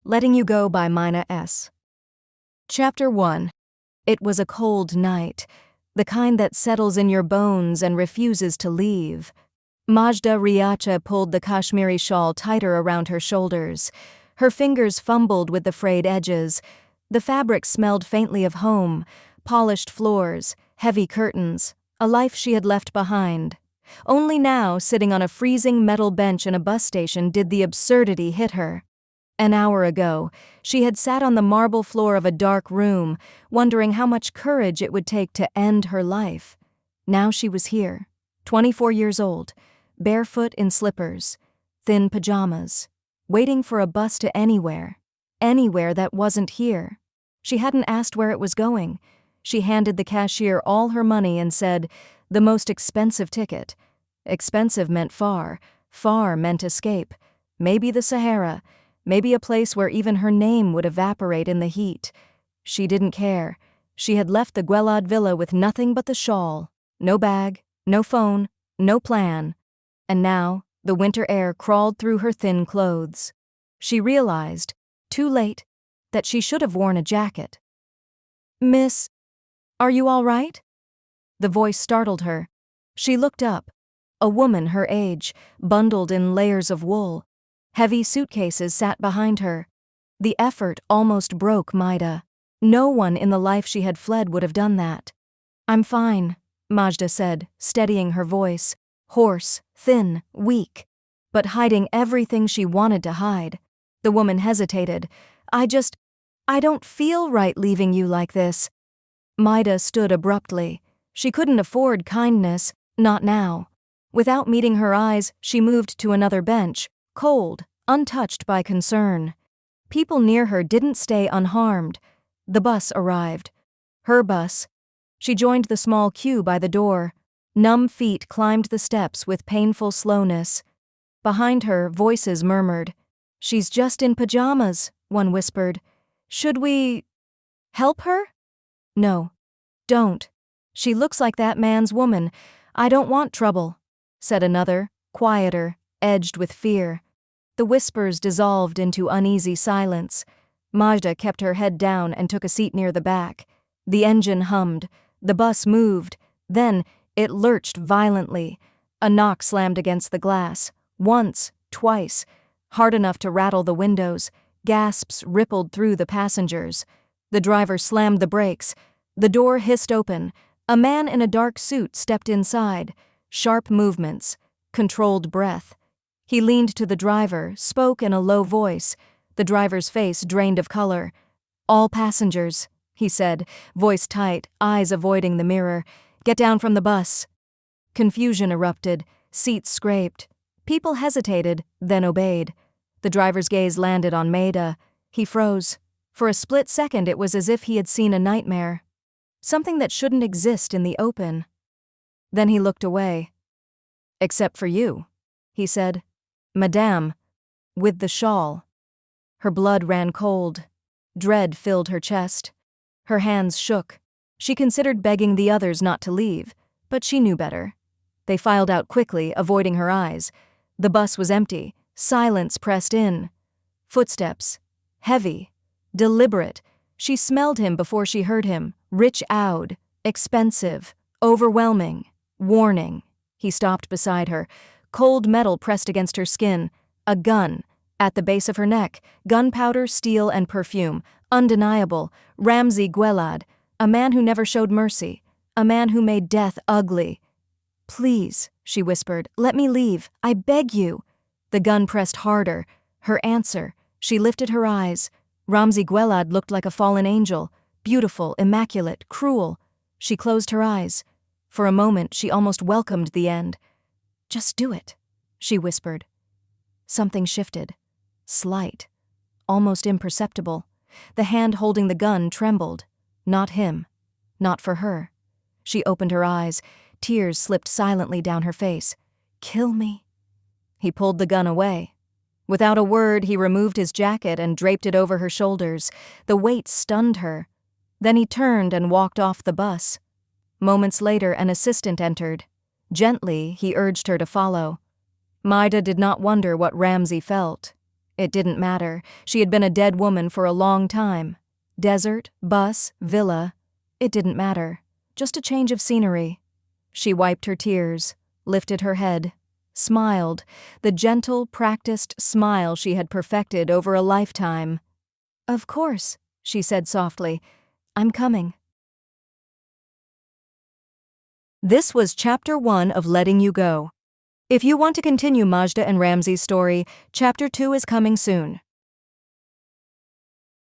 Letting You Go by Mina S. Chapter 1. It was a cold night, the kind that settles in your bones and refuses to leave. Majda Riache pulled the Kashmiri shawl tighter around her shoulders. Her fingers fumbled with the frayed edges. The fabric smelled faintly of home, polished floors, heavy curtains, a life she had left behind. Only now, sitting on a freezing metal bench in a bus station, did the absurdity hit her. An hour ago, she had sat on the marble floor of a dark room, wondering how much courage it would take to end her life. Now she was here, 24 years old, barefoot in slippers, thin pajamas, waiting for a bus to anywhere that wasn't here. She hadn't asked where it was going. She handed the cashier all her money and said, "The most expensive ticket." Expensive meant far, far meant escape. Maybe the Sahara. Maybe a place where even her name would evaporate in the heat. She didn't care. She had left the Guellad villa with nothing but the shawl. No bag, no phone, no plan. And now, the winter air crawled through her thin clothes. She realized, too late, that she should have worn a jacket. "Miss, are you all right?" The voice startled her. She looked up. A woman her age, bundled in layers of wool. Heavy suitcases sat behind her. The effort almost broke Majda. No one in the life she had fled would have done that. "I'm fine," Majda said, steadying her voice, hoarse, thin, weak, but hiding everything she wanted to hide. The woman hesitated. I don't feel right leaving you like this." Majda stood abruptly. She couldn't afford kindness, not now. Without meeting her eyes, she moved to another bench, cold, untouched by concern. People near her didn't stay unharmed. The bus arrived. Her bus. She joined the small queue by the door. Numb feet climbed the steps with painful slowness. Behind her, voices murmured. "She's just in pajamas," one whispered. "Should we help her?" "No. Don't. She looks like that man's woman. I don't want trouble," said another, quieter, edged with fear. The whispers dissolved into uneasy silence. Majda kept her head down and took a seat near the back. The engine hummed. The bus moved. Then it lurched violently. A knock slammed against the glass. Once, twice. Hard enough to rattle the windows. Gasps rippled through the passengers. The driver slammed the brakes. The door hissed open. A man in a dark suit stepped inside. Sharp movements. Controlled breath. He leaned to the driver, spoke in a low voice. The driver's face drained of color. "All passengers," he said, voice tight, eyes avoiding the mirror. "Get down from the bus." Confusion erupted. Seats scraped. People hesitated, then obeyed. The driver's gaze landed on Majda. He froze. For a split second it was as if he had seen a nightmare. Something that shouldn't exist in the open. Then he looked away. "Except for you," he said. "Madame, with the shawl." Her blood ran cold. Dread filled her chest. Her hands shook. She considered begging the others not to leave, but she knew better. They filed out quickly, avoiding her eyes. The bus was empty. Silence pressed in. Footsteps. Heavy. Deliberate. She smelled him before she heard him. Rich Oud. Expensive. Overwhelming. Warning. He stopped beside her. Cold metal pressed against her skin. A gun. At the base of her neck. Gunpowder, steel, and perfume. Undeniable. Ramzi Guellad. A man who never showed mercy. A man who made death ugly. "Please," she whispered, "let me leave. I beg you." The gun pressed harder. Her answer. She lifted her eyes. Ramzi Guellad looked like a fallen angel. Beautiful, immaculate, cruel. She closed her eyes. For a moment, she almost welcomed the end. "Just do it," she whispered. Something shifted. Slight. Almost imperceptible. The hand holding the gun trembled. Not him. Not for her. She opened her eyes. Tears slipped silently down her face. "Kill me." He pulled the gun away. Without a word, he removed his jacket and draped it over her shoulders. The weight stunned her. Then he turned and walked off the bus. Moments later, an assistant entered. Gently, he urged her to follow. Majda did not wonder what Ramzi felt. It didn't matter. She had been a dead woman for a long time. Desert, bus, villa. It didn't matter. Just a change of scenery. She wiped her tears, lifted her head, smiled, the gentle, practiced smile she had perfected over a lifetime. "Of course," she said softly. "I'm coming." This was Chapter 1 of Letting You Go. If you want to continue Majda and Ramzi's story, Chapter 2 is coming soon.